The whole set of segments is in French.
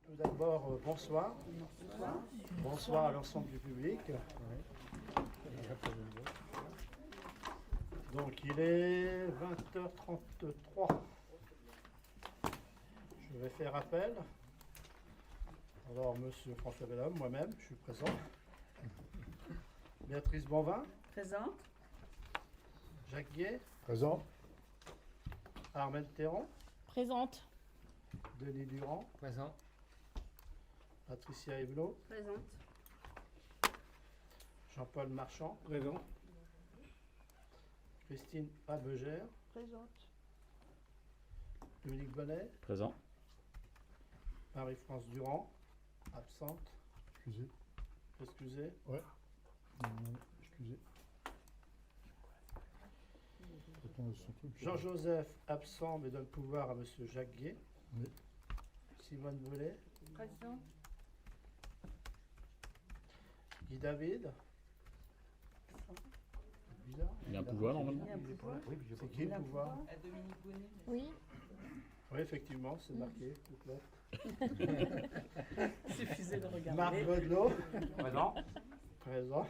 Tout d'abord, bonsoir. Bonsoir à l'ensemble du public. Donc il est 20h33. Je vais faire appel. Alors, monsieur François Bellhomme, moi-même, je suis présent. Béatrice Bonvin. Présente. Jacques Guay. Présent. Armelle Théron. Présente. Denis Durand. Présent. Patricia Evelot. Présente. Jean-Paul Marchand. Présent. Christine Abegère. Présente. Dominique Bonnet. Présent. Marie-France Durand. Absente. Excusez. Excusez. Ouais. Excusez. Répondre à son truc. Jean-Joseph, absent, mais donne pouvoir à monsieur Jacques Guay. Oui. Simone Boulet. Présente. Guy David. Bizarre. Il y a un pouvoir normalement. Il y a un pouvoir. C'est qui le pouvoir? Dominique Bonnet. Oui. Oui, effectivement, c'est marqué. toute lettre. Il suffisait de regarder. Marc Baudelot. Présent. Présent.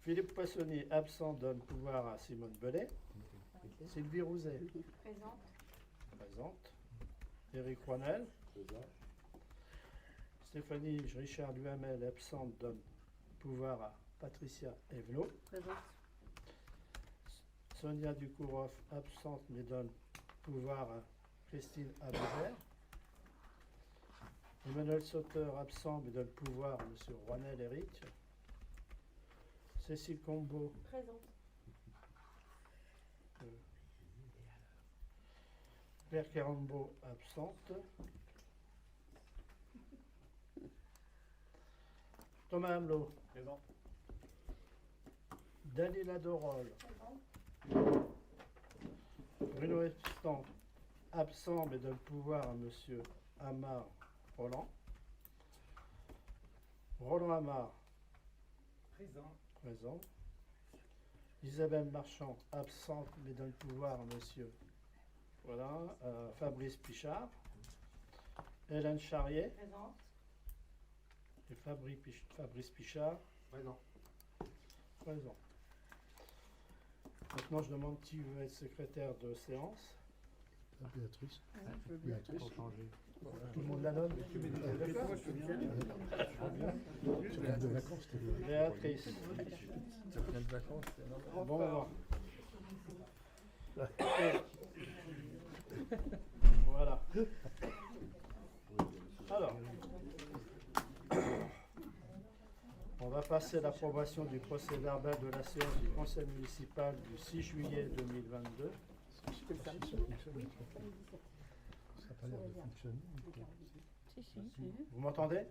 Philippe Poissonnier, absent, donne pouvoir à Simone Bellet. Sylvie Rouzet. Présente. Présente. Éric Rouanel. Stéphanie Richard Duhamel, absente, donne pouvoir à Patricia Evelot. Présente. Sonia Dukourov, absente, mais donne pouvoir à Christine Abegère. Emmanuel Sauteur, absent, mais donne pouvoir à M. Rouanel Éric. Cécile Combeau, Présente. Claire Carambeau, absente. Thomas Hamelot. Présent. Dalila Dorol. Bruno Epstan, absent, mais donne pouvoir à M. Amar Roland. Roland Amar, Présent. présent. Isabelle Marchand, absente, mais donne pouvoir à M. Fabrice Pichard. Hélène Charrier Présente. et Fabrice Pichard, Présent. présent. Maintenant, je demande qui veut être secrétaire de séance. Béatrice. Je veux bien. Béatrice. Tout le monde la nomme. D'accord. Tu viens de vacances, t'es Béatrice. Tu viens de vacances, Bon vent. Voilà. Alors, on va passer à l'approbation du procès verbal de la séance du conseil municipal du 6 juillet 2022. Ça n'a pas l'air de fonctionner. Si, si. Vous m'entendez?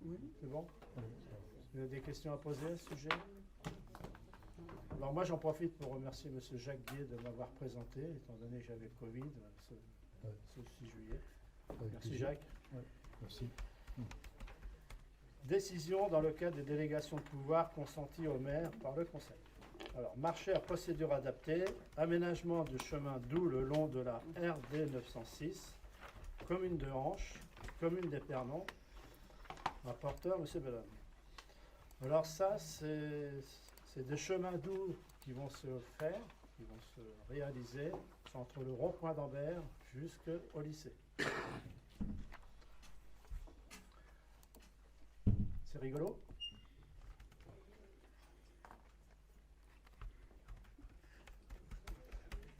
Oui. C'est bon? Ouais, Vous avez des questions à poser à ce sujet? Alors moi j'en profite pour remercier M. Jacques Guay de m'avoir présenté, étant donné que j'avais le Covid ce 6 juillet. Avec Merci plaisir. Jacques. Ouais, merci. Décision dans le cadre des délégations de pouvoir consenties au maire par le conseil. Alors, marché à procédure adaptée, aménagement de chemin doux le long de la RD 906, commune de Hanche, commune d'Épernon, rapporteur M. Bellhomme. Alors ça, c'est des chemins doux qui vont se faire, qui vont se réaliser entre le rond-point d'Ambert jusqu'au lycée. C'est rigolo?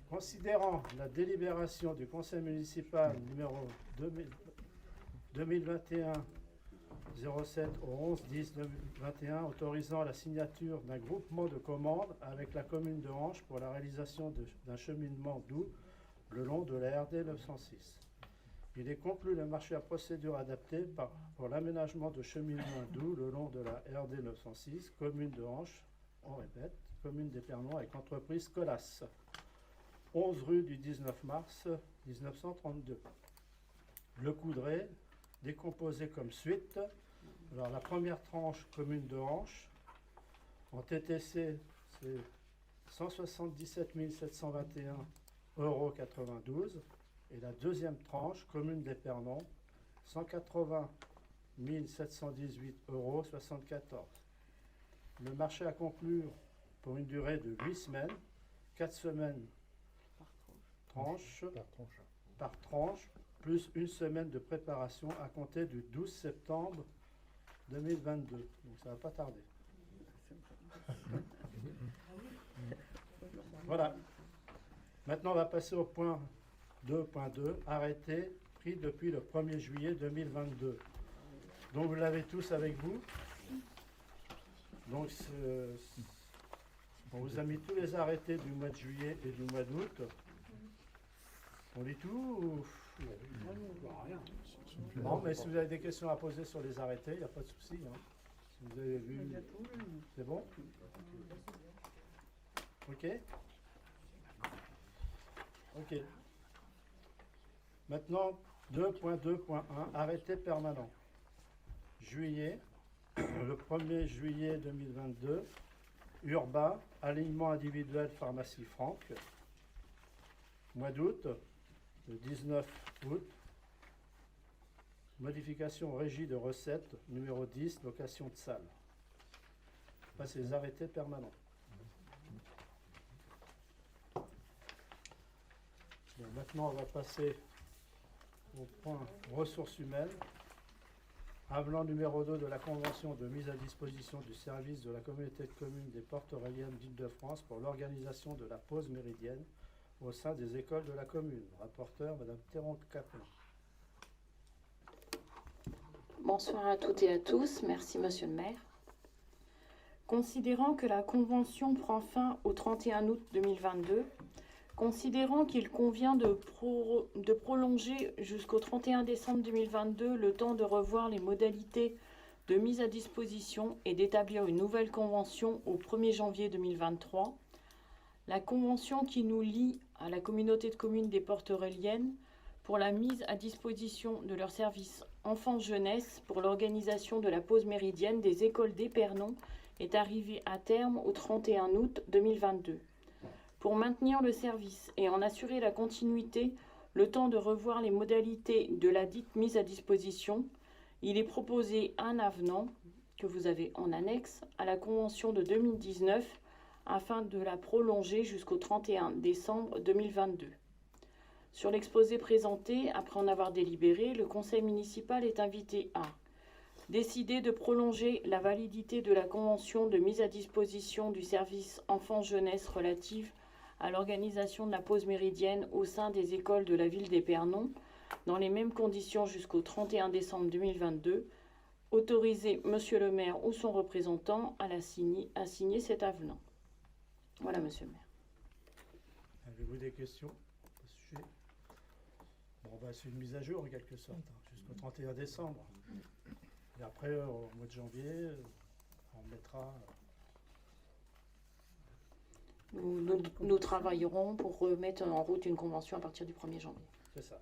Considérant la délibération du conseil municipal numéro 2021 07 au 11-10-2021 autorisant la signature d'un groupement de commandes avec la commune de Hanche pour la réalisation d'un cheminement doux le long de la RD 906. Il est conclu le marché à procédure adaptée pour l'aménagement de cheminement doux le long de la RD 906, commune de Hanche, on répète, commune d'Épernon avec l'entreprise Colas, 11 rue du 19 mars 1932. Le coudray, décomposé comme suite. Alors la première tranche, commune de Hanche, en TTC, c'est 177 721,92 €. Et la deuxième tranche, commune d'Épernon, 180 718 € 74. Le marché à conclure pour une durée de 8 semaines, 4 semaines tranche par tranche, plus une semaine de préparation à compter du 12 septembre 2022. Donc ça va pas tarder. Voilà. Maintenant, on va passer au point 2.2, arrêté pris depuis le 1er juillet 2022. Donc vous l'avez tous avec vous. Donc on vous a mis tous les arrêtés du mois de juillet et du mois d'août. On lit tout ou... Non, mais si vous avez des questions à poser sur les arrêtés, il n'y a pas de souci. Hein. Si vous avez vu, c'est bon? Ok? Ok. Maintenant, 2.2.1, arrêté permanent. Juillet, le 1er juillet 2022, Urbain, alignement individuel pharmacie Franck. Mois d'août, le 19 août, modification régie de recettes, numéro 10, location de salle. Ça, c'est les arrêtés permanents. Bien, maintenant, on va passer au point ressources humaines. Avenant numéro 2 de la convention de mise à disposition du service de la communauté de communes des Portes Auréliennes d'Île-de-France pour l'organisation de la pause méridienne au sein des écoles de la commune. Rapporteur, Madame Théron-Caplan. Bonsoir à toutes et à tous. Merci, Monsieur le maire. Considérant que la convention prend fin au 31 août 2022, considérant qu'il convient de prolonger jusqu'au 31 décembre 2022 le temps de revoir les modalités de mise à disposition et d'établir une nouvelle convention au 1er janvier 2023, la convention qui nous lie à la communauté de communes des Portes Auréliennes pour la mise à disposition de leurs services enfance-jeunesse pour l'organisation de la pause méridienne des écoles d'Épernon est arrivée à terme au 31 août 2022. Pour maintenir le service et en assurer la continuité, le temps de revoir les modalités de la dite mise à disposition, il est proposé un avenant, que vous avez en annexe, à la convention de 2019 afin de la prolonger jusqu'au 31 décembre 2022. Sur l'exposé présenté, après en avoir délibéré, le conseil municipal est invité à décider de prolonger la validité de la convention de mise à disposition du service enfance-jeunesse relative à l'organisation de la pause méridienne au sein des écoles de la ville d'Épernon, dans les mêmes conditions jusqu'au 31 décembre 2022, autoriser Monsieur le maire ou son représentant à signer cet avenant. Voilà, Monsieur le maire. Avez-vous des questions à ce sujet? Bon, c'est une mise à jour en quelque sorte, hein, jusqu'au 31 décembre. Et après, au mois de janvier, on mettra... Nous travaillerons pour remettre en route une convention à partir du 1er janvier. C'est ça.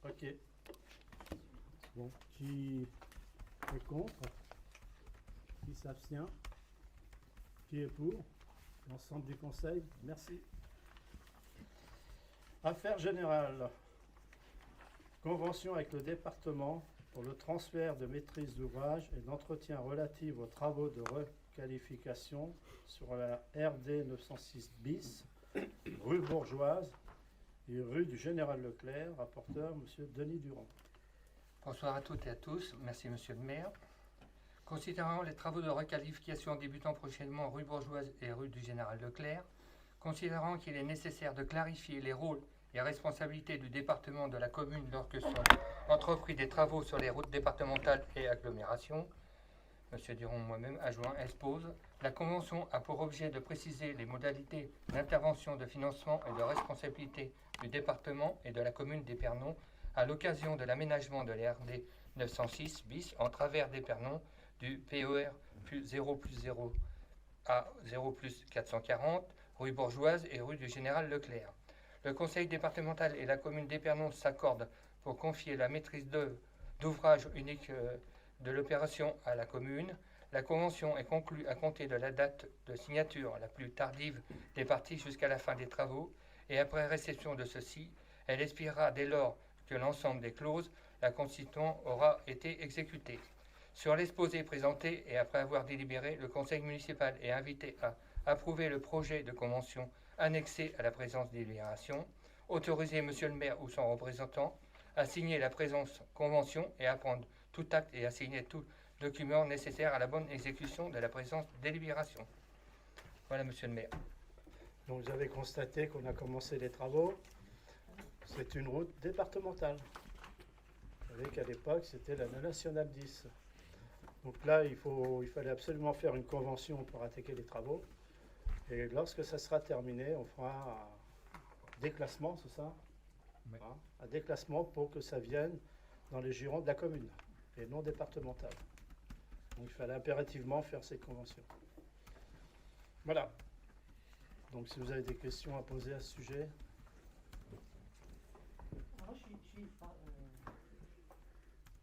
Ok. Bon, qui est contre? Qui s'abstient? Qui est pour? L'ensemble du conseil? Merci. Affaires générales. Convention avec le département pour le transfert de maîtrise d'ouvrage et d'entretien relative aux travaux de requalification sur la RD 906 bis, rue Bourgeoise et rue du Général Leclerc. Rapporteur, Monsieur Denis Durand. Bonsoir à toutes et à tous. Merci, Monsieur le maire. Considérant les travaux de requalification débutant prochainement rue Bourgeoise et rue du Général Leclerc, considérant qu'il est nécessaire de clarifier les rôles et responsabilités du département de la commune lorsque sont entrepris des travaux sur les routes départementales et agglomérations, M. Durand, moi-même, adjoint, expose. La Convention a pour objet de préciser les modalités d'intervention, de financement et de responsabilité du département et de la commune d'Épernon à l'occasion de l'aménagement de l'RD 906 bis en travers d'Épernon du PER plus 0+0 à 0+440, rue Bourgeoise et rue du Général Leclerc. Le conseil départemental et la commune d'Épernon s'accordent pour confier la maîtrise d'ouvrage unique de l'opération à la commune. La convention est conclue à compter de la date de signature la plus tardive des parties jusqu'à la fin des travaux et après réception de ceux-ci, elle expirera dès lors que l'ensemble des clauses la Constitution aura été exécutée. Sur l'exposé présenté et après avoir délibéré, le Conseil municipal est invité à approuver le projet de convention annexé à la présente délibération, autoriser Monsieur le maire ou son représentant à signer la présente convention et à prendre tout acte et à signer tout document nécessaire à la bonne exécution de la présente délibération. Voilà, Monsieur le maire. Donc vous avez constaté qu'on a commencé les travaux. C'est une route départementale. Vous savez qu'à l'époque, c'était la nationale 10. Donc là, il fallait absolument faire une convention pour attaquer les travaux. Et lorsque ça sera terminé, on fera un déclassement, c'est ça? Oui. Hein, un déclassement pour que ça vienne dans les girons de la commune et non départemental. Donc il fallait impérativement faire cette convention. Voilà. Donc si vous avez des questions à poser à ce sujet.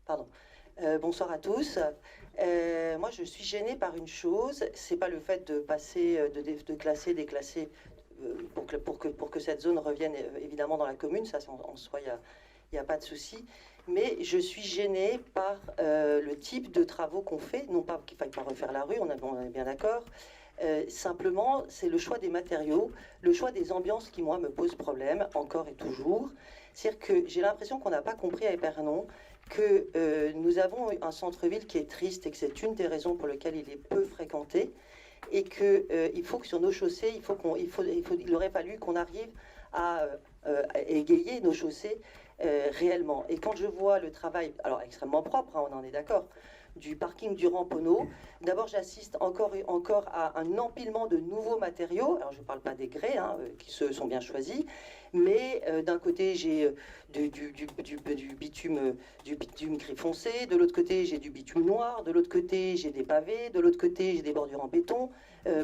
Pardon. Bonsoir à tous. Moi, je suis gênée par une chose, c'est pas le fait de passer, de classer, déclasser, pour que cette zone revienne évidemment dans la commune, ça en soi, il n'y a pas de souci. Mais je suis gênée par le type de travaux qu'on fait, non pas qu'il faille pas refaire la rue, on est bien d'accord. Simplement, c'est le choix des matériaux, le choix des ambiances qui, moi, me pose problème, encore et toujours. C'est-à-dire que j'ai l'impression qu'on n'a pas compris à Épernon que nous avons un centre-ville qui est triste et que c'est une des raisons pour lesquelles il est peu fréquenté et qu'il faut que sur nos chaussées, il aurait fallu qu'on arrive à égayer nos chaussées réellement. Et quand je vois le travail, alors extrêmement propre, hein, on en est d'accord, du parking du Ramponneau, d'abord j'assiste encore et encore à un empilement de nouveaux matériaux. Alors je ne parle pas des grès, hein, qui se sont bien choisis, mais d'un côté j'ai du bitume gris foncé, de l'autre côté j'ai du bitume noir, de l'autre côté j'ai des pavés, de l'autre côté j'ai des bordures en béton.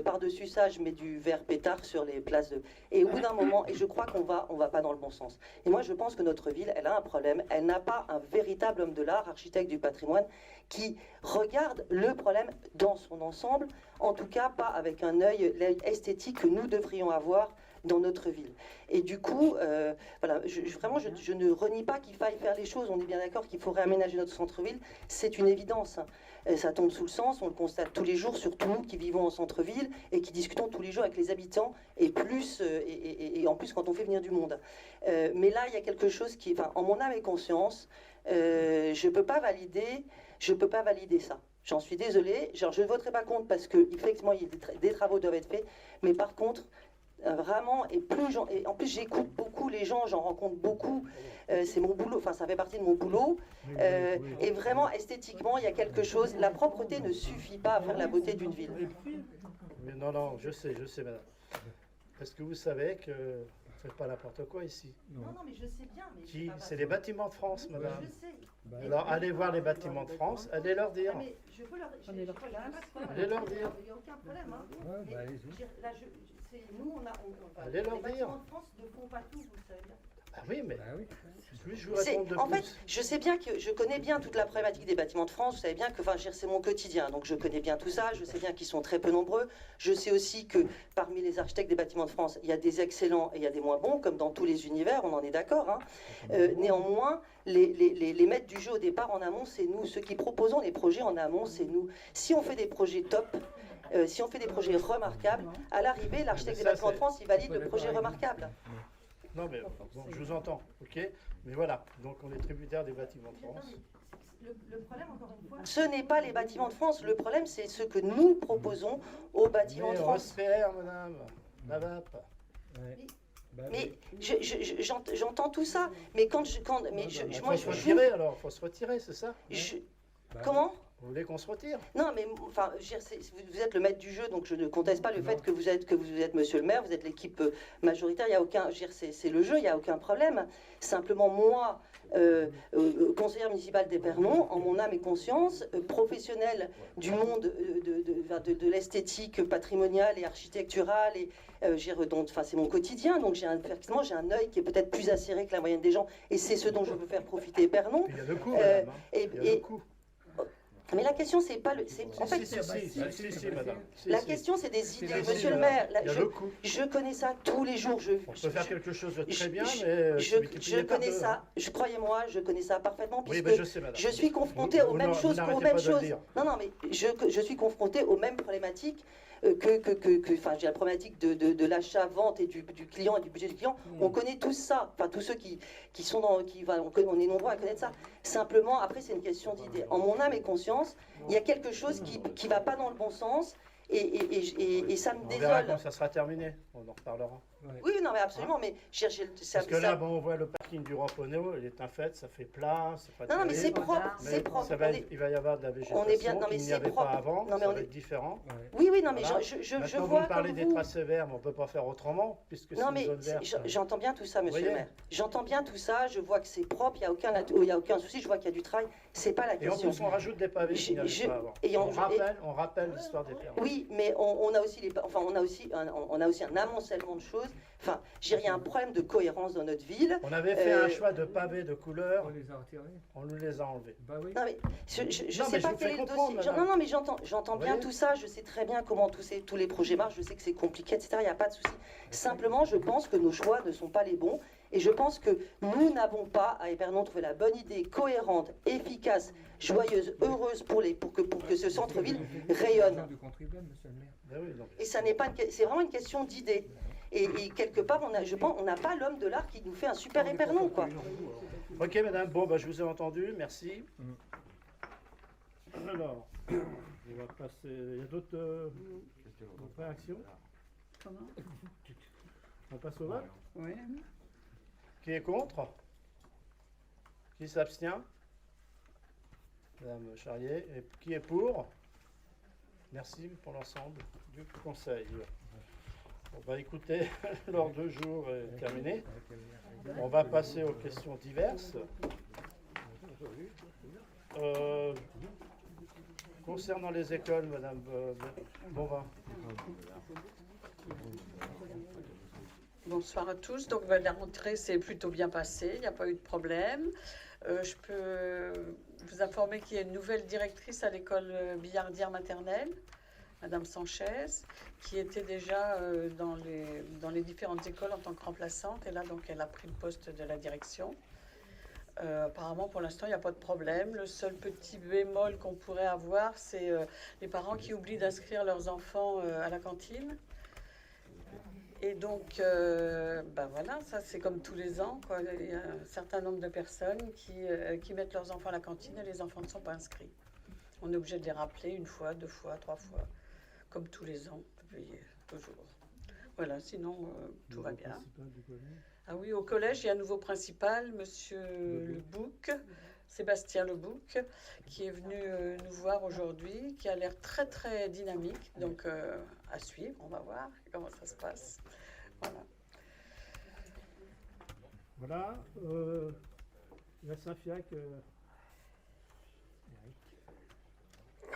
Par-dessus ça, je mets du verre pétard sur les places de... Et au bout d'un moment, et je crois qu'on va pas dans le bon sens. Et moi, je pense que notre ville, elle a un problème. Elle n'a pas un véritable homme de l'art, architecte du patrimoine, qui regarde le problème dans son ensemble, en tout cas pas avec l'œil esthétique que nous devrions avoir dans notre ville. Et du coup, voilà, vraiment, je ne renie pas qu'il faille faire les choses. On est bien d'accord qu'il faut réaménager notre centre-ville. C'est une évidence. Ça tombe sous le sens, on le constate tous les jours, surtout nous qui vivons en centre-ville et qui discutons tous les jours avec les habitants, et plus, et en plus quand on fait venir du monde. Mais là, il y a quelque chose qui, enfin, en mon âme et conscience, je peux pas valider ça. J'en suis désolée. Genre, je ne voterai pas contre parce que effectivement, des travaux doivent être faits. Mais par contre, vraiment, et en plus j'écoute beaucoup les gens, j'en rencontre beaucoup, c'est mon boulot, enfin ça fait partie de mon boulot, et vraiment esthétiquement il y a quelque chose, la propreté ne suffit pas à faire la beauté d'une ville. Mais non, je sais, madame. Est-ce que vous savez que vous ne faites pas n'importe quoi ici? Non, mais je sais bien. Mais C'est les bâtiments de France, madame. Je sais. Alors allez voir les bâtiments de France, allez leur dire. Mais je peux leur dire. Allez leur dire. Il n'y a aucun problème. Hein. Ouais, Mais, bah, allez-y. je veux dire, là, nous, Allez leur les dire. bâtiments de France ne font pas tout, vous le savez bien. Ah oui, mais Bah oui. plus je vous réponds de En plus. fait, je sais bien que je connais bien toute la problématique des bâtiments de France. Vous savez bien que, enfin, c'est mon quotidien, donc je connais bien tout ça. Je sais bien qu'ils sont très peu nombreux. Je sais aussi que parmi les architectes des bâtiments de France, il y a des excellents et il y a des moins bons, comme dans tous les univers. On en est d'accord. Hein. Néanmoins, les maîtres du jeu au départ en amont, c'est nous. Ceux qui proposons les projets en amont, c'est nous. Si on fait des projets top. Si on fait des projets remarquables, à l'arrivée, l'architecte des bâtiments de France, il valide le projet remarquable. Non, mais bon, je vous entends, ok. Mais voilà, donc on est tributaire des bâtiments de France. Le problème, encore une fois, ce n'est pas les bâtiments de France. Le problème, c'est ce que nous proposons aux bâtiments de France. Respect, madame. La vape. Ouais. Bah, Mais oui. j'entends tout ça. Mais quand Il faut se retirer alors, faut se retirer, c'est ça? Bah, comment? Vous voulez qu'on se retire? Non, mais enfin, je veux dire, vous êtes le maître du jeu, donc je ne conteste pas le fait que vous êtes monsieur le maire, vous êtes l'équipe majoritaire. Il y a aucun, je veux dire, c'est le jeu, il y a aucun problème. Simplement moi, conseillère municipale d'Épernon, en mon âme et conscience, professionnelle du monde de l'esthétique patrimoniale et architecturale et enfin, c'est mon quotidien, donc effectivement j'ai un œil qui est peut-être plus acéré que la moyenne des gens, et c'est ce dont je veux faire profiter Épernon. Il y a le coup, madame. Hein. Il y a le coup. Mais la question, c'est pas le. En fait, Si, madame. la Si. question, c'est des Si, idées. si, Monsieur le madame. maire, Il y a le coût. je connais ça tous les jours. On peut faire quelque chose de très je- bien, je- mais je multiplié par connais deux, ça. hein. Croyez-moi, je connais ça parfaitement, Oui, puisque mais je sais, madame. je suis confrontée aux mêmes choses, n'arrêtez pas de le dire. Non, non, mais je suis confrontée aux mêmes problématiques enfin, j'ai la problématique de l'achat, vente et du client et du budget du client. On connaît tous ça. Enfin, tous ceux qui sont dans, on est nombreux à connaître ça. Simplement, après, c'est une question d'idée. En mon âme et conscience, il y a quelque chose qui va pas dans le bon sens. Et ça me On verra désole. quand ça sera terminé. On en reparlera. Oui, non, mais absolument. Mais Parce que là, bon, on voit le parking du Ramponneau, il est un fait, ça fait plat, c'est pas non, non, mais c'est terrible. propre, Mais c'est propre. ça va il va y avoir de la végétation on est bien, non, mais qu'il n'y c'est avait propre. pas avant, Non, mais ça on va est- être différent. Oui, oui, non, mais Voilà. je Maintenant, vois vous me parlez comme des vous. tracés verts, mais on ne peut pas faire autrement, puisque c'est Non, une mais zone verte. j'entends bien tout ça, monsieur voyez le maire. J'entends bien tout ça, je vois que c'est propre, il n'y a aucun souci, je vois qu'il y a du travail. C'est pas la Et en question. plus, on rajoute des pavés qu'il n'y avait Je- pas avant. et On rappelle l'histoire des fermes. Oui, mais on a aussi on a aussi un amoncellement de choses. Enfin, il y a un problème de cohérence dans notre ville. On avait fait un choix de pavés de couleur, On les a retirés. on nous les a enlevés. Bah oui. Non mais je Non, sais mais pas je vous quel fais est le comprendre, dossier. madame. Non, mais j'entends bien voyez tout ça. Je sais très bien comment tous les projets marchent. Je sais que c'est compliqué, etc. Il n'y a pas de souci. Simplement, je pense que nos choix ne sont pas les bons. Et je pense que nous n'avons pas, à Épernon, trouvé la bonne idée cohérente, efficace, joyeuse, heureuse pour que ce centre-ville rayonne. Du contribuable, monsieur le maire. Ben oui, non, mais- Et ça n'est pas, c'est vraiment une question d'idée. Et quelque part, je pense, on n'a pas l'homme de l'art qui nous fait un super Épernon, quoi. Ok, madame, bon, bah, je vous ai entendu, merci. Alors, on va passer. Il y a d'autres réactions? Comment? On passe au vote. Oui. Qui est contre? Qui s'abstient? Madame Charrier. Et qui est pour? Merci pour l'ensemble du conseil. Bon, bah écoutez, l'ordre du jour est terminé. On va passer aux questions diverses. Concernant les écoles, madame Bonvin. Bonsoir à tous. Donc la rentrée s'est plutôt bien passée, il n'y a pas eu de problème. Je peux vous informer qu'il y a une nouvelle directrice à l'école Billardière maternelle, Madame Sanchez, qui était déjà dans les différentes écoles en tant que remplaçante. Et là, donc, elle a pris le poste de la direction. Apparemment, pour l'instant, il n'y a pas de problème. Le seul petit bémol qu'on pourrait avoir, c'est les parents qui oublient d'inscrire leurs enfants à la cantine. Et donc, ben voilà, ça c'est comme tous les ans, quoi. Il y a un certain nombre de personnes qui mettent leurs enfants à la cantine et les enfants ne sont pas inscrits. On est obligé de les rappeler une fois, deux fois, trois fois, comme tous les ans, depuis toujours. Voilà, sinon tout va bien. Ah oui, au collège, il y a un nouveau principal, monsieur Lebouc, Sébastien Lebouc, qui est venu nous voir aujourd'hui, qui a l'air très très dynamique, donc à suivre, on va voir comment ça se passe. Voilà. Voilà. La Saint-Fiac.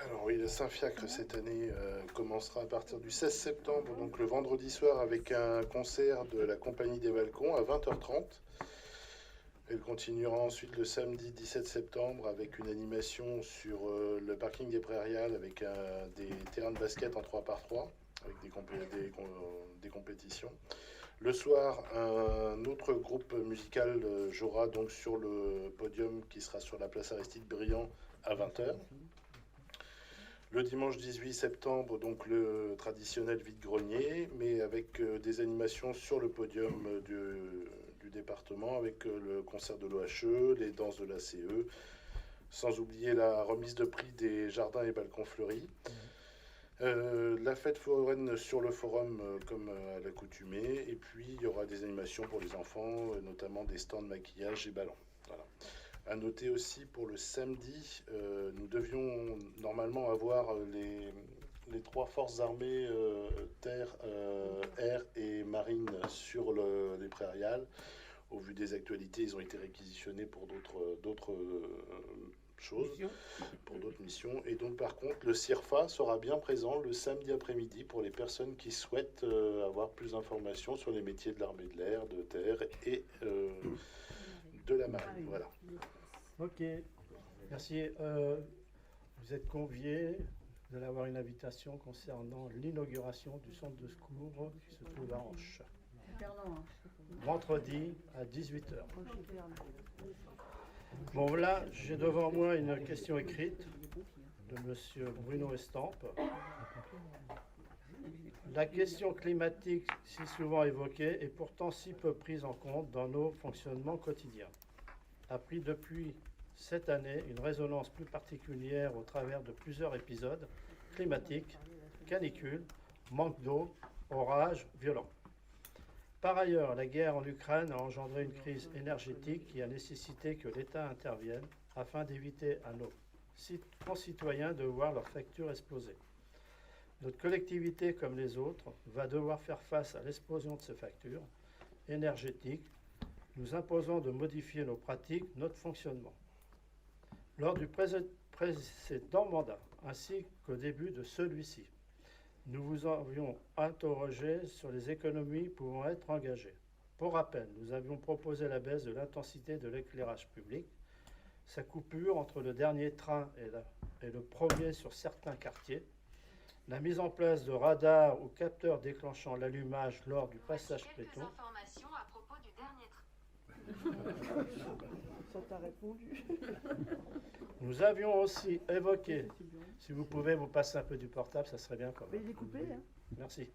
Alors oui, le Saint-Fiacre cette année commencera à partir du 16 septembre, donc le vendredi soir, avec un concert de la Compagnie des Balcons à 20h30. Elle continuera ensuite le samedi 17 septembre avec une animation sur le parking des Prairiales avec des terrains de basket en 3x3 avec des compétitions. Le soir, un autre groupe musical jouera donc sur le podium qui sera sur la place Aristide Briand à 20h. Le dimanche 18 septembre, donc le traditionnel vide-grenier, mais avec des animations sur le podium du département, avec le concert de l'OHE, les danses de la CE, sans oublier la remise de prix des jardins et balcons fleuris. La fête foraine sur le forum comme à l'accoutumée, et puis il y aura des animations pour les enfants, notamment des stands de maquillage et ballons. Voilà. À noter aussi pour le samedi, nous devions normalement avoir les trois forces armées, terre, air et marine sur les prairiales. Au vu des actualités, ils ont été réquisitionnés pour d'autres choses, pour d'autres missions. Et donc par contre, le CIRFA sera bien présent le samedi après-midi pour les personnes qui souhaitent avoir plus d'informations sur les métiers de l'armée de l'air, de terre et de la marine. Voilà. Ok, merci. vous êtes conviés, vous allez avoir une invitation concernant l'inauguration du centre de secours qui se trouve à Hanches. Vendredi à 18 h. Bon, là, j'ai devant moi une question écrite de monsieur Bruno Estampe. La question climatique, si souvent évoquée, est pourtant si peu prise en compte dans nos fonctionnements quotidiens, a pris depuis cette année une résonance plus particulière au travers de plusieurs épisodes climatiques, canicules, manque d'eau, orages violents. Par ailleurs, la guerre en Ukraine a engendré une crise énergétique qui a nécessité que l'État intervienne afin d'éviter à nos concitoyens de voir leurs factures exploser. Notre collectivité, comme les autres, va devoir faire face à l'explosion de ces factures énergétiques, nous imposant de modifier nos pratiques, notre fonctionnement. Lors du précédent mandat, ainsi qu'au début de celui-ci, nous vous avions interrogé sur les économies pouvant être engagées. Pour rappel, nous avions proposé la baisse de l'intensité de l'éclairage public, sa coupure entre le dernier train et le premier sur certains quartiers, la mise en place de radars ou capteurs déclenchant l'allumage lors du passage piéton. Informations à propos du dernier train. Ça t'a répondu. Nous avions aussi évoqué, si vous pouvez vous passer un peu du portable, ça serait bien quand même. Mais il est coupé, hein. Merci.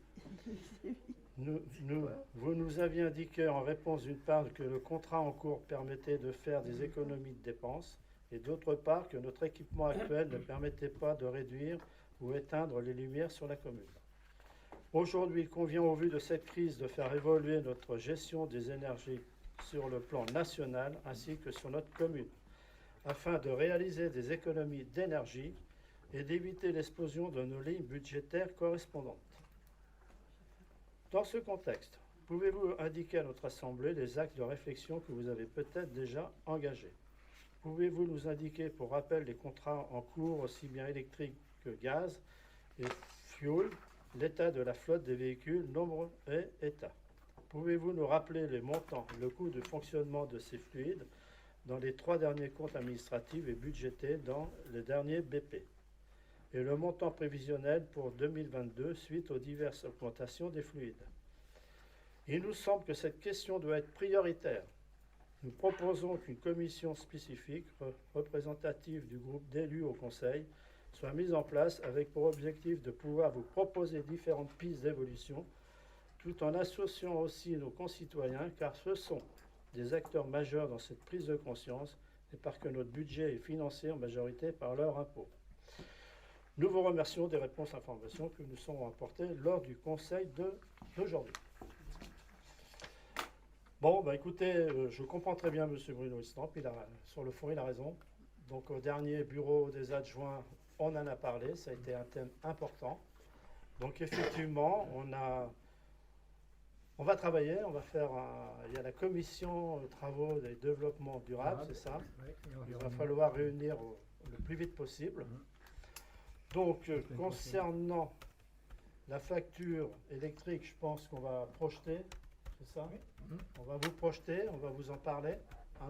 Vous nous aviez indiqué en réponse d'une part que le contrat en cours permettait de faire des économies de dépenses et d'autre part que notre équipement actuel ne permettait pas de réduire ou éteindre les lumières sur la commune. Aujourd'hui, il convient au vu de cette crise de faire évoluer notre gestion des énergies sur le plan national ainsi que sur notre commune, afin de réaliser des économies d'énergie et d'éviter l'explosion de nos lignes budgétaires correspondantes. Dans ce contexte, pouvez-vous indiquer à notre Assemblée les axes de réflexion que vous avez peut-être déjà engagés? Pouvez-vous nous indiquer pour rappel les contrats en cours, aussi bien électriques que gaz et fuel, l'état de la flotte des véhicules, nombre et état? Pouvez-vous nous rappeler les montants, le coût de fonctionnement de ces fluides dans les 3 derniers comptes administratifs et budgétés dans les derniers BP? Et le montant prévisionnel pour 2022 suite aux diverses augmentations des fluides. Il nous semble que cette question doit être prioritaire. Nous proposons qu'une commission spécifique représentative du groupe d'élus au Conseil soit mise en place avec pour objectif de pouvoir vous proposer différentes pistes d'évolution tout en associant aussi nos concitoyens car ce sont des acteurs majeurs dans cette prise de conscience et parce que notre budget est financé en majorité par leurs impôts. Nous vous remercions des réponses et informations que nous sommes apportées lors du conseil d'aujourd'hui. Bon, bah écoutez, je comprends très bien M. Bruno Estampe, sur le fond, il a raison. Donc au dernier bureau des adjoints, on en a parlé, ça a été un thème important. Donc effectivement, on va travailler, on va faire il y a la commission travaux des développements durables, c'est ça? Il va falloir réunir le plus vite possible. Donc, concernant la facture électrique, je pense qu'on va projeter, c'est ça? On va vous projeter, on va vous en parler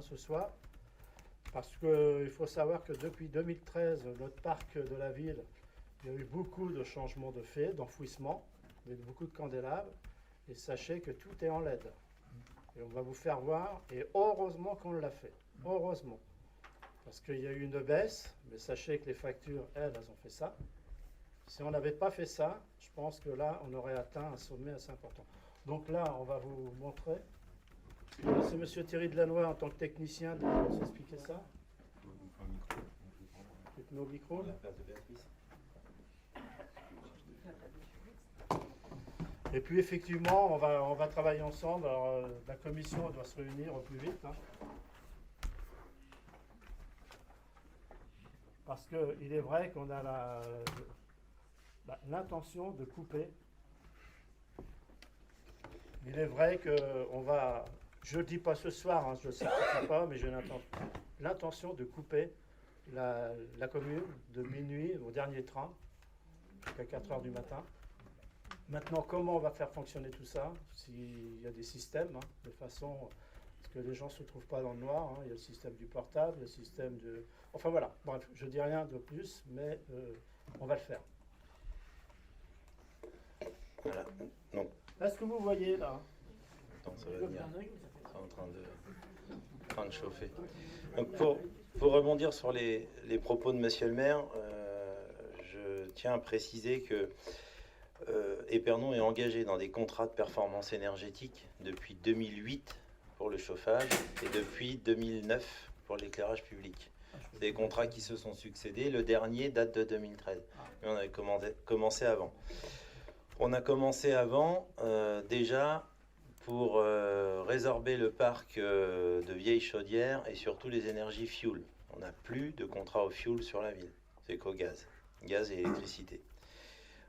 ce soir. Parce qu'il faut savoir que depuis 2013, notre parc de la ville, il y a eu beaucoup de changements de fait, d'enfouissement, avec beaucoup de candélabres. Et sachez que tout est en LED. Et on va vous faire voir, et heureusement qu'on l'a fait. Heureusement. Parce qu'il y a eu une baisse, mais sachez que les factures, elles ont fait ça. Si on n'avait pas fait ça, je pense que là, on aurait atteint un sommet assez important. Donc là, on va vous montrer. C'est M. Thierry Delannoy, en tant que technicien, de nous expliquer ça. Faites-nous au micro. Et puis effectivement, on va travailler ensemble. Alors, la commission doit se réunir au plus vite. Parce qu'il est vrai qu'on a l'intention de couper. Il est vrai qu'on va, je ne le dis pas ce soir, je ne sais pas, mais j'ai l'intention de couper la commune de minuit au dernier train, jusqu'à 4 h du matin. Maintenant, comment on va faire fonctionner tout ça? S'il y a des systèmes, de façon... que les gens ne se trouvent pas dans le noir. Hein. Il y a le système du portable, le système de... Enfin voilà, bref, je dis rien de plus, mais on va le faire. Voilà. Donc, Est-ce que vous voyez là? attends, ça va venir. C'est en train de chauffer. Donc pour rebondir sur les propos de Monsieur le maire, je tiens à préciser que Épernon est engagé dans des contrats de performance énergétique depuis 2008 pour le chauffage et depuis 2009 pour l'éclairage public. C'est des contrats qui se sont succédés. Le dernier date de 2013. Mais on avait commencé avant. On a commencé avant déjà pour résorber le parc de vieilles chaudières et surtout les énergies fuel. On n'a plus de contrat au fuel sur la ville. C'est qu'au gaz et électricité.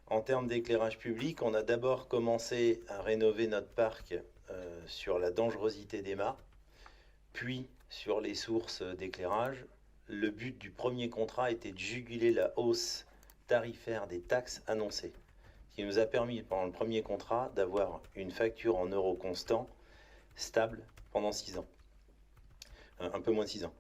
En termes d'éclairage public, on a d'abord commencé à rénover notre parc sur la dangerosité des mâts, puis sur les sources d'éclairage. Le but du premier contrat était de juguler la hausse tarifaire des taxes annoncées, ce qui nous a permis pendant le premier contrat d'avoir une facture en euros constants stable pendant 6 ans, un peu moins de 6 ans.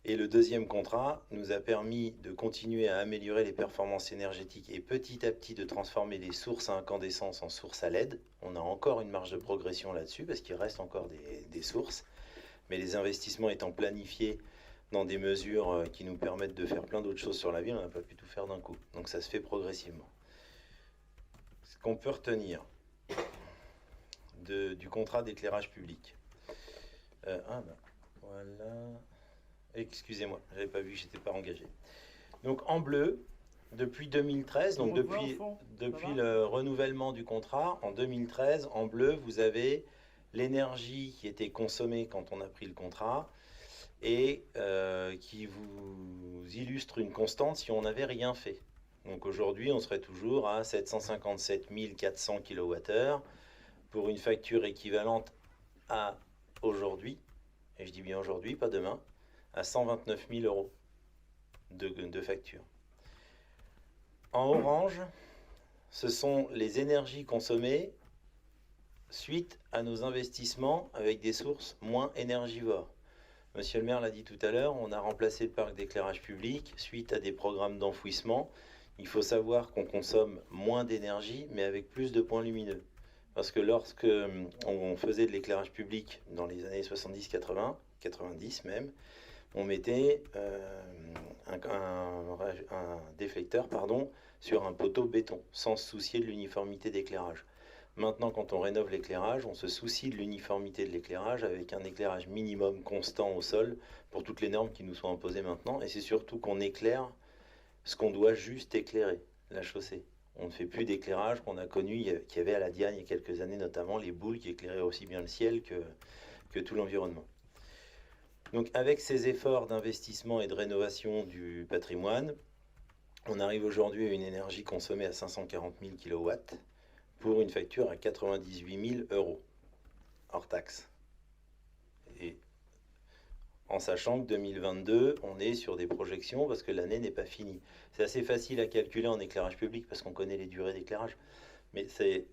Et le deuxième contrat nous a permis de continuer à améliorer les performances énergétiques et petit à petit de transformer les sources à incandescence en sources à LED. On a encore une marge de progression là-dessus parce qu'il reste encore des sources, mais les investissements étant planifiés dans des mesures qui nous permettent de faire plein d'autres choses sur la ville, on n'a pas pu tout faire d'un coup. Donc ça se fait progressivement. Ce qu'on peut retenir du contrat d'éclairage public. Voilà. Excusez-moi, j'avais pas vu, j'étais pas engagé. Donc en bleu, depuis 2013, donc depuis le renouvellement du contrat, en 2013, en bleu, vous avez l'énergie qui était consommée quand on a pris le contrat et qui vous illustre une constante si on n'avait rien fait. Donc aujourd'hui, on serait toujours à 757 400 kWh pour une facture équivalente à aujourd'hui, et je dis bien aujourd'hui, pas demain, à 129 000 euros de facture. En orange, ce sont les énergies consommées suite à nos investissements avec des sources moins énergivores. Monsieur le maire l'a dit tout à l'heure, on a remplacé le parc d'éclairage public suite à des programmes d'enfouissement. Il faut savoir qu'on consomme moins d'énergie, mais avec plus de points lumineux. Parce que lorsque on faisait de l'éclairage public dans les années 70-80, 90 même, on mettait un déflecteur sur un poteau béton, sans se soucier de l'uniformité d'éclairage. Maintenant, quand on rénove l'éclairage, on se soucie de l'uniformité de l'éclairage avec un éclairage minimum constant au sol pour toutes les normes qui nous sont imposées maintenant. Et c'est surtout qu'on éclaire ce qu'on doit juste éclairer, la chaussée. On ne fait plus d'éclairage qu'on a connu, qu'il y avait à la Diane il y a quelques années, notamment les boules qui éclairaient aussi bien le ciel que tout l'environnement. Donc avec ces efforts d'investissement et de rénovation du patrimoine, on arrive aujourd'hui à une énergie consommée à 540 000 kW pour une facture à 98 000 euros, hors taxe. Et en sachant que 2022, on est sur des projections parce que l'année n'est pas finie. C'est assez facile à calculer en éclairage public parce qu'on connaît les durées d'éclairage. Mais c'est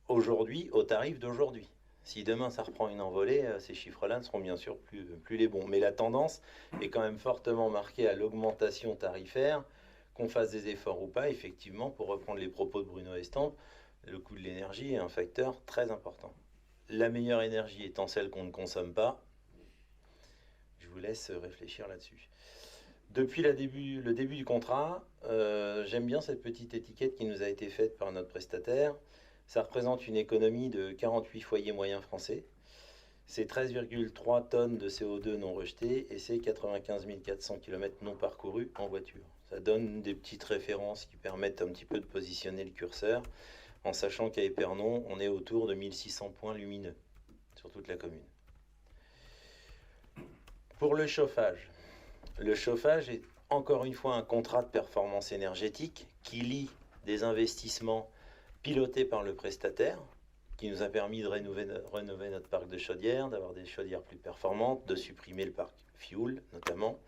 aujourd'hui au tarif d'aujourd'hui. Si demain ça reprend une envolée, ces chiffres-là ne seront bien sûr plus les bons. Mais la tendance est quand même fortement marquée à l'augmentation tarifaire, qu'on fasse des efforts ou pas. Effectivement, pour reprendre les propos de Bruno Estampe, le coût de l'énergie est un facteur très important. La meilleure énergie étant celle qu'on ne consomme pas. Je vous laisse réfléchir là-dessus. Depuis le début du contrat, j'aime bien cette petite étiquette qui nous a été faite par notre prestataire. Ça représente une économie de 48 foyers moyens français. C'est 13,3 tonnes de CO2 non rejetées et c'est 95 400 km non parcourus en voiture. Ça donne des petites références qui permettent un petit peu de positionner le curseur, en sachant qu'à Épernon, on est autour de 1600 points lumineux sur toute la commune. Pour le chauffage est encore une fois un contrat de performance énergétique qui lie des investissements pilotés par le prestataire, qui nous a permis de rénover notre parc de chaudières, d'avoir des chaudières plus performantes, de supprimer le parc fuel notamment.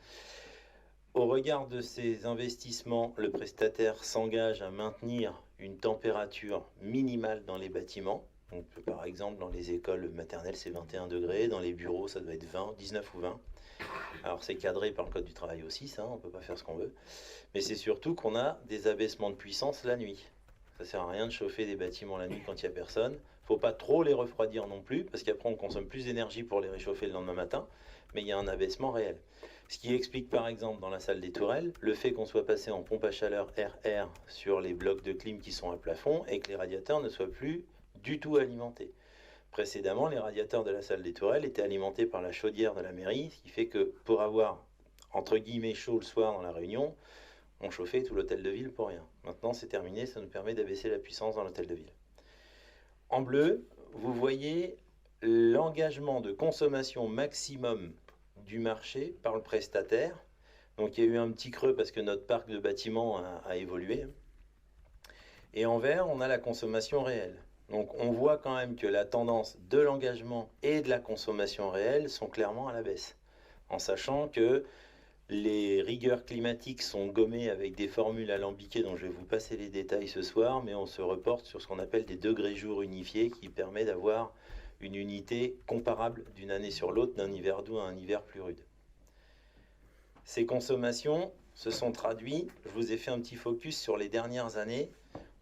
Au regard de ces investissements, le prestataire s'engage à maintenir une température minimale dans les bâtiments, Donc, par exemple, dans les écoles maternelles, c'est 21 degrés. Dans les bureaux, ça doit être 20, 19 ou 20. Alors, c'est cadré par le Code du travail aussi, ça, on ne peut pas faire ce qu'on veut. Mais c'est surtout qu'on a des abaissements de puissance la nuit. Ça sert à rien de chauffer des bâtiments la nuit quand il n'y a personne. Faut pas trop les refroidir non plus, parce qu'après, on consomme plus d'énergie pour les réchauffer le lendemain matin. Mais il y a un abaissement réel. Ce qui explique, par exemple, dans la salle des tourelles, le fait qu'on soit passé en pompe à chaleur RR sur les blocs de clim qui sont à plafond et que les radiateurs ne soient plus du tout alimentés. Précédemment, les radiateurs de la salle des tourelles étaient alimentés par la chaudière de la mairie, ce qui fait que pour avoir, entre guillemets, chaud le soir dans la réunion, on chauffait tout l'hôtel de ville pour rien. Maintenant, c'est terminé, ça nous permet d'abaisser la puissance dans l'hôtel de ville. En bleu, vous voyez l'engagement de consommation maximum du marché par le prestataire. Donc il y a eu un petit creux parce que notre parc de bâtiments a évolué. Et en vert, on a la consommation réelle. Donc on voit quand même que la tendance de l'engagement et de la consommation réelle sont clairement à la baisse. En sachant que les rigueurs climatiques sont gommées avec des formules alambiquées dont je vais vous passer les détails ce soir, mais on se reporte sur ce qu'on appelle des degrés jours unifiés qui permet d'avoir une unité comparable d'une année sur l'autre, d'un hiver doux à un hiver plus rude. Ces consommations se sont traduites, je vous ai fait un petit focus sur les dernières années,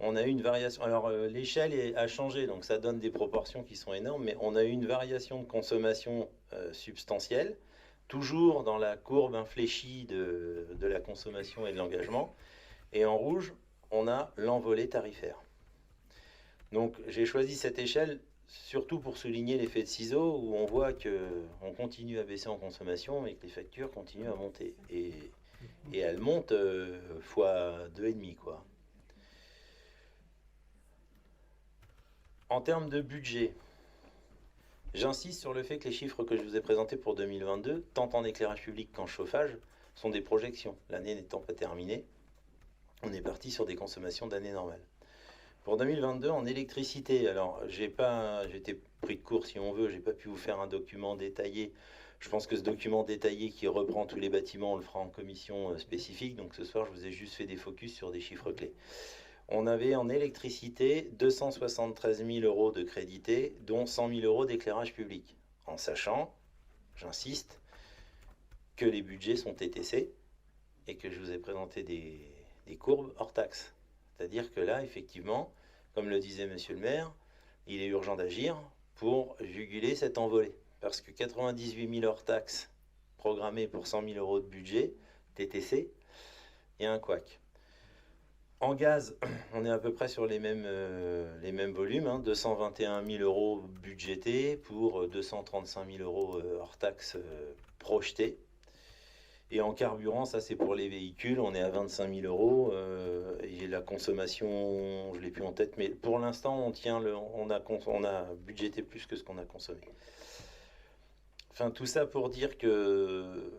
on a eu une variation, alors l'échelle a changé, donc ça donne des proportions qui sont énormes, mais on a eu une variation de consommation substantielle, toujours dans la courbe infléchie de la consommation et de l'engagement, et en rouge, on a l'envolée tarifaire. Donc j'ai choisi cette échelle surtout pour souligner l'effet de ciseau, où on voit qu'on continue à baisser en consommation, mais que les factures continuent à monter. Et elles montent fois 2,5, quoi. En termes de budget, j'insiste sur le fait que les chiffres que je vous ai présentés pour 2022, tant en éclairage public qu'en chauffage, sont des projections. L'année n'étant pas terminée, on est parti sur des consommations d'année normale. Pour 2022, en électricité, alors j'étais pris de court si on veut, j'ai pas pu vous faire un document détaillé. Je pense que ce document détaillé qui reprend tous les bâtiments, on le fera en commission spécifique. Donc ce soir, je vous ai juste fait des focus sur des chiffres clés. On avait en électricité 273 000 euros de crédité, dont 100 000 euros d'éclairage public. En sachant, j'insiste, que les budgets sont TTC et que je vous ai présenté des courbes hors taxe. C'est-à-dire que là, effectivement, comme le disait monsieur le maire, il est urgent d'agir pour juguler cette envolée. Parce que 98 000 hors taxes programmés pour 100 000 euros de budget, TTC, il y a un couac. En gaz, on est à peu près sur les mêmes volumes, hein, 221 000 euros budgétés pour 235 000 euros hors taxes projetés. Et en carburant, ça c'est pour les véhicules, on est à 25 000 euros. Et la consommation, je ne l'ai plus en tête, mais pour l'instant, on a budgété plus que ce qu'on a consommé. Enfin, tout ça pour dire que,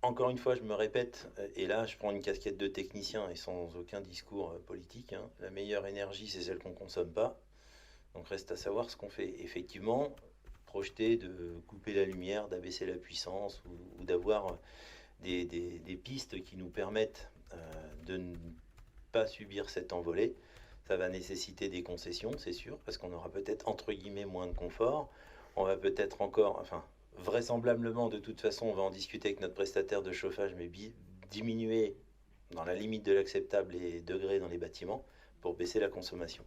encore une fois, je me répète, et là, je prends une casquette de technicien et sans aucun discours politique, hein, la meilleure énergie, c'est celle qu'on ne consomme pas. Donc, reste à savoir ce qu'on fait. Effectivement, projeter de couper la lumière, d'abaisser la puissance ou d'avoir des pistes qui nous permettent de ne pas subir cette envolée. Ça va nécessiter des concessions, c'est sûr, parce qu'on aura peut-être, entre guillemets, moins de confort. On va peut-être encore, enfin, vraisemblablement, de toute façon, on va en discuter avec notre prestataire de chauffage, mais diminuer dans la limite de l'acceptable les degrés dans les bâtiments pour baisser la consommation.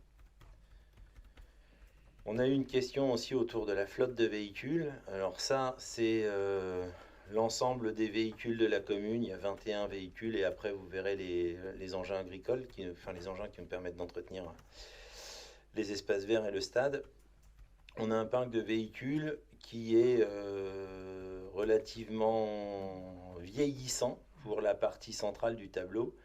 On a eu une question aussi autour de la flotte de véhicules. Alors ça, c'est l'ensemble des véhicules de la commune. Il y a 21 véhicules et après, vous verrez les engins agricoles, les engins qui nous permettent d'entretenir les espaces verts et le stade. On a un parc de véhicules qui est relativement vieillissant pour la partie centrale du tableau,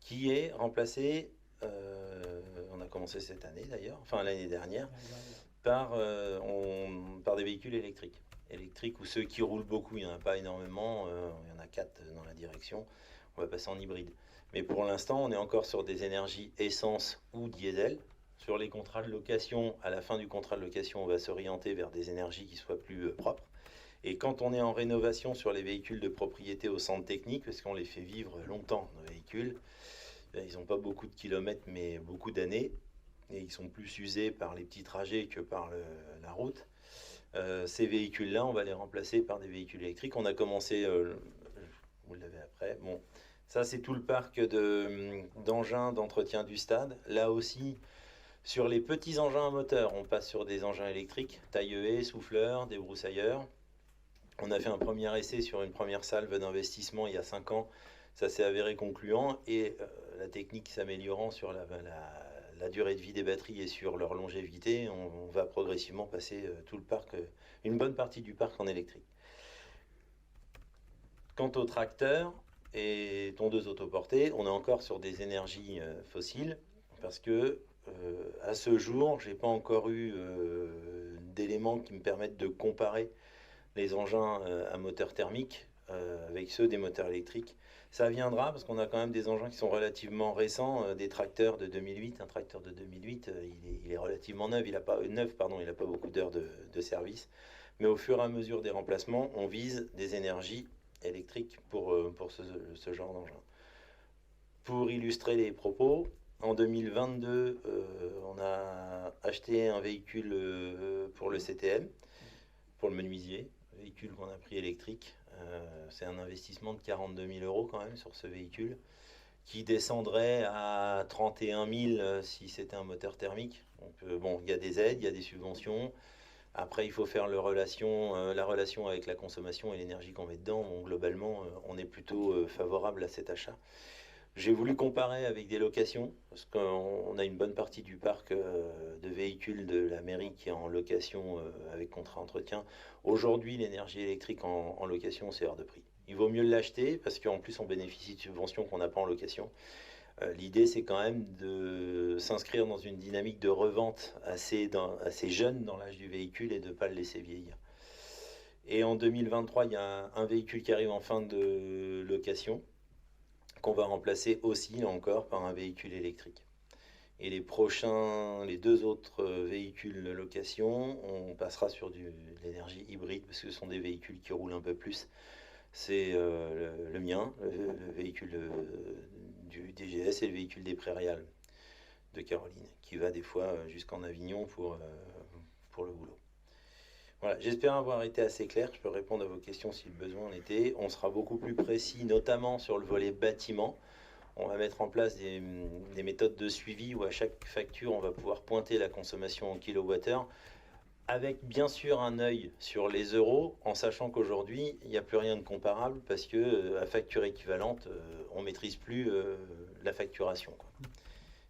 qui est remplacé, on a commencé cette année d'ailleurs, enfin l'année dernière, par des véhicules électriques. Électriques ou ceux qui roulent beaucoup, il n'y en a pas énormément, il y en a 4 dans la direction, on va passer en hybride. Mais pour l'instant, on est encore sur des énergies essence ou diesel. Sur les contrats de location, à la fin du contrat de location, on va s'orienter vers des énergies qui soient plus propres. Et quand on est en rénovation sur les véhicules de propriété au centre technique, parce qu'on les fait vivre longtemps, nos véhicules, ils n'ont pas beaucoup de kilomètres, mais beaucoup d'années. et ils sont plus usés par les petits trajets que par la route. Ces véhicules-là, on va les remplacer par des véhicules électriques. On a commencé, vous l'avez après, bon, ça c'est tout le parc d'engins d'entretien du stade. Là aussi, sur les petits engins à moteur, on passe sur des engins électriques, taille-haie, souffleurs, débroussailleurs. On a fait un premier essai sur une première salve d'investissement il y a 5 ans. Ça s'est avéré concluant et la technique s'améliorant sur la durée de vie des batteries et sur leur longévité, on va progressivement passer tout le parc, une bonne partie du parc en électrique. Quant aux tracteurs et tondeuses autoportées, on est encore sur des énergies fossiles parce que à ce jour, j'ai pas encore eu d'éléments qui me permettent de comparer les engins à moteur thermique avec ceux des moteurs électriques. Ça viendra parce qu'on a quand même des engins qui sont relativement récents, des tracteurs de 2008. Un tracteur de 2008, il est relativement neuf, il n'a pas beaucoup d'heures de service. Mais au fur et à mesure des remplacements, on vise des énergies électriques pour ce genre d'engin. Pour illustrer les propos, en 2022, on a acheté un véhicule pour le CTM, pour le menuisier, véhicule qu'on a pris électrique. C'est un investissement de 42 000 € quand même sur ce véhicule, qui descendrait à 31 000 si c'était un moteur thermique. Donc, bon, il y a des aides, il y a des subventions. Après, il faut faire la relation avec la consommation et l'énergie qu'on met dedans. Bon, globalement, on est plutôt favorable à cet achat. J'ai voulu comparer avec des locations, parce qu'on a une bonne partie du parc de véhicules de la mairie qui est en location avec contrat entretien. Aujourd'hui, l'énergie électrique en location, c'est hors de prix. Il vaut mieux l'acheter, parce qu'en plus, on bénéficie de subventions qu'on n'a pas en location. L'idée, c'est quand même de s'inscrire dans une dynamique de revente assez jeune dans l'âge du véhicule et de ne pas le laisser vieillir. Et en 2023, il y a un véhicule qui arrive en fin de location, qu'on va remplacer aussi, là encore, par un véhicule électrique. Et les 2 autres véhicules de location, on passera sur de l'énergie hybride, parce que ce sont des véhicules qui roulent un peu plus. C'est le mien, le véhicule du DGS et le véhicule des Prairiales de Caroline, qui va des fois jusqu'en Avignon pour le boulot. Voilà, j'espère avoir été assez clair. Je peux répondre à vos questions si le besoin en était. On sera beaucoup plus précis, notamment sur le volet bâtiment. On va mettre en place des méthodes de suivi où à chaque facture, on va pouvoir pointer la consommation en kilowattheure, avec bien sûr un œil sur les euros, en sachant qu'aujourd'hui, il n'y a plus rien de comparable parce que à facture équivalente, on ne maîtrise plus la facturation, quoi.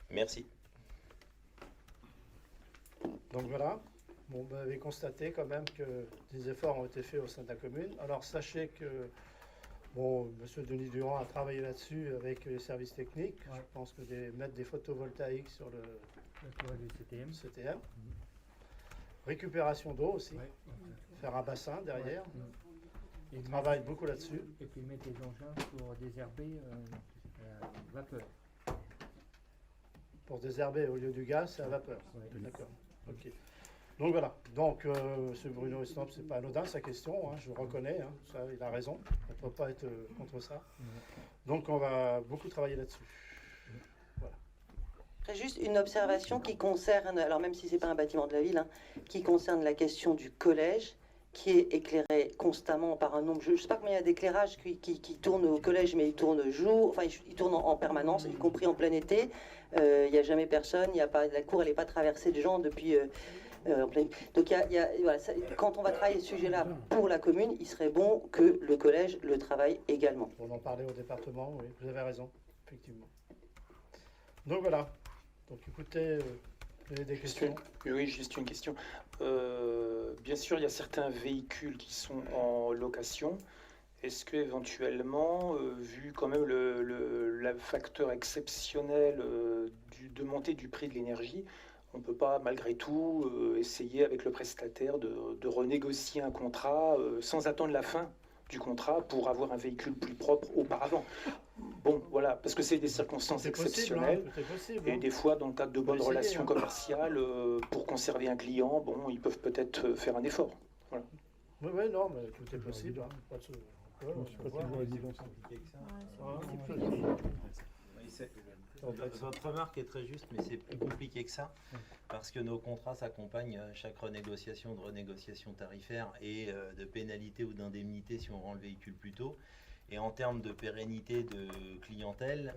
Merci. Donc voilà. Bon, vous avez constaté quand même que des efforts ont été faits au sein de la commune. Alors sachez que bon, M. Denis Durand a travaillé là-dessus avec les services techniques. Ouais. Je pense que mettre des photovoltaïques sur le CTM. Récupération d'eau aussi. Ouais. Faire un bassin derrière. Et On travaille beaucoup là-dessus. Et puis mettre des engins pour désherber vapeur. Pour désherber au lieu du gaz, c'est à vapeur. Ouais. D'accord. Ok. Donc voilà. Donc M. Bruno Estompe, c'est pas anodin sa question, hein, je le reconnais, hein, ça, il a raison. On ne peut pas être contre ça. Donc on va beaucoup travailler là-dessus. Voilà. Après, juste une observation qui concerne, alors même si c'est pas un bâtiment de la ville, hein, qui concerne la question du collège, qui est éclairé constamment par un nombre, je ne sais pas combien il y a d'éclairages qui tournent au collège, mais ils tournent jour, enfin ils tournent en permanence, y compris en plein été. Il n'y a jamais personne, y a pas, la cour elle n'est pas traversée de gens depuis... Donc voilà, quand on va travailler ce sujet-là pour la commune, il serait bon que le collège le travaille également. On en parlait au département, oui, vous avez raison, effectivement. Donc voilà. Donc écoutez, vous avez des questions? Oui, juste une question. Bien sûr, il y a certains véhicules qui sont en location. Est-ce que éventuellement, vu quand même le facteur exceptionnel de montée du prix de l'énergie, on ne peut pas malgré tout essayer avec le prestataire de renégocier un contrat sans attendre la fin du contrat pour avoir un véhicule plus propre auparavant. Bon, voilà, parce que c'est des circonstances exceptionnelles. Possible, et des fois, dans le cadre de bonnes relations commerciales, pour conserver un client, bon, ils peuvent peut-être faire un effort. Voilà. Oui, non, mais tout est possible. Hein. Pas de... Je pense pas que c'est évident, c'est compliqué que ça. Votre remarque est très juste, mais c'est plus compliqué que ça, parce que nos contrats s'accompagnent à chaque renégociation de renégociation tarifaire et de pénalité ou d'indemnité si on rend le véhicule plus tôt. Et en termes de pérennité de clientèle,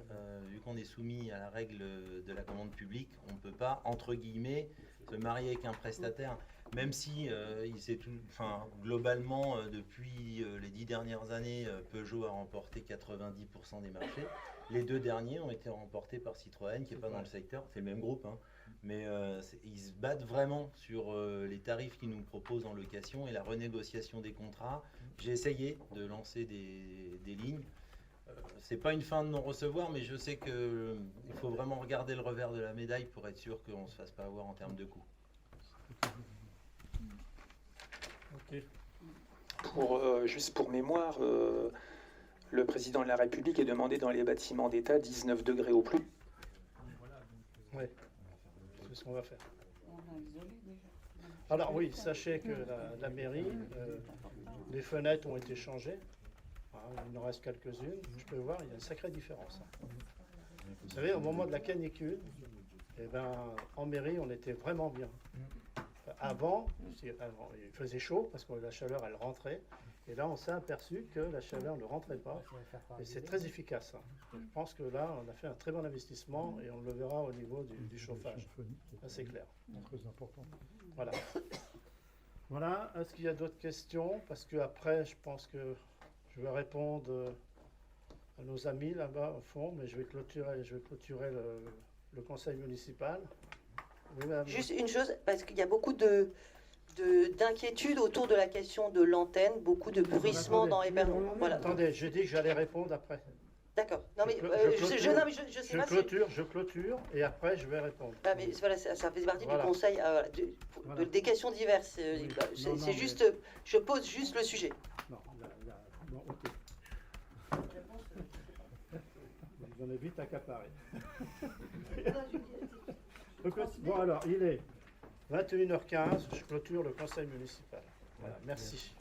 vu qu'on est soumis à la règle de la commande publique, on ne peut pas, entre guillemets, se marier avec un prestataire, même si globalement, depuis les 10 dernières années, Peugeot a remporté 90% des marchés. Les 2 derniers ont été remportés par Citroën, qui n'est pas dans le secteur, c'est le même groupe, hein, mais ils se battent vraiment sur les tarifs qu'ils nous proposent en location et la renégociation des contrats. J'ai essayé de lancer des lignes. C'est pas une fin de non-recevoir, mais je sais qu'il faut vraiment regarder le revers de la médaille pour être sûr qu'on ne se fasse pas avoir en termes de coûts. Ok. Juste pour mémoire, le président de la République est demandé dans les bâtiments d'État 19 degrés au plus. Oui, c'est ce qu'on va faire. Alors oui, sachez que la mairie, les fenêtres ont été changées. Il en reste quelques-unes. Je peux voir, il y a une sacrée différence. Vous savez, au moment de la canicule, eh ben, en mairie, on était vraiment bien. Avant, il faisait chaud parce que la chaleur, elle rentrait. Et là, on s'est aperçu que la chaleur ne rentrait pas. Et c'est très efficace. Je pense que là, on a fait un très bon investissement et on le verra au niveau du chauffage. Ça, c'est clair. Très important. Voilà. Voilà. Est-ce qu'il y a d'autres questions? Parce qu'après, je pense que je vais répondre à nos amis là-bas au fond, mais je vais clôturer le conseil municipal. Oui, madame. Juste une chose, parce qu'il y a beaucoup d'inquiétudes autour de la question de l'antenne, beaucoup de bruissement dans les permis. Voilà. Attendez, j'ai dit que j'allais répondre après. D'accord. Non mais je sais pas. Je clôture et après je vais répondre. Ah, mais voilà, ça fait partie Voilà. du conseil Voilà. des questions diverses. Oui. C'est Non, juste, je pose juste le sujet. Non, non, ok. J'en ai vite accaparé. Bon alors, il est 21h15, je clôture le conseil municipal. Voilà, merci.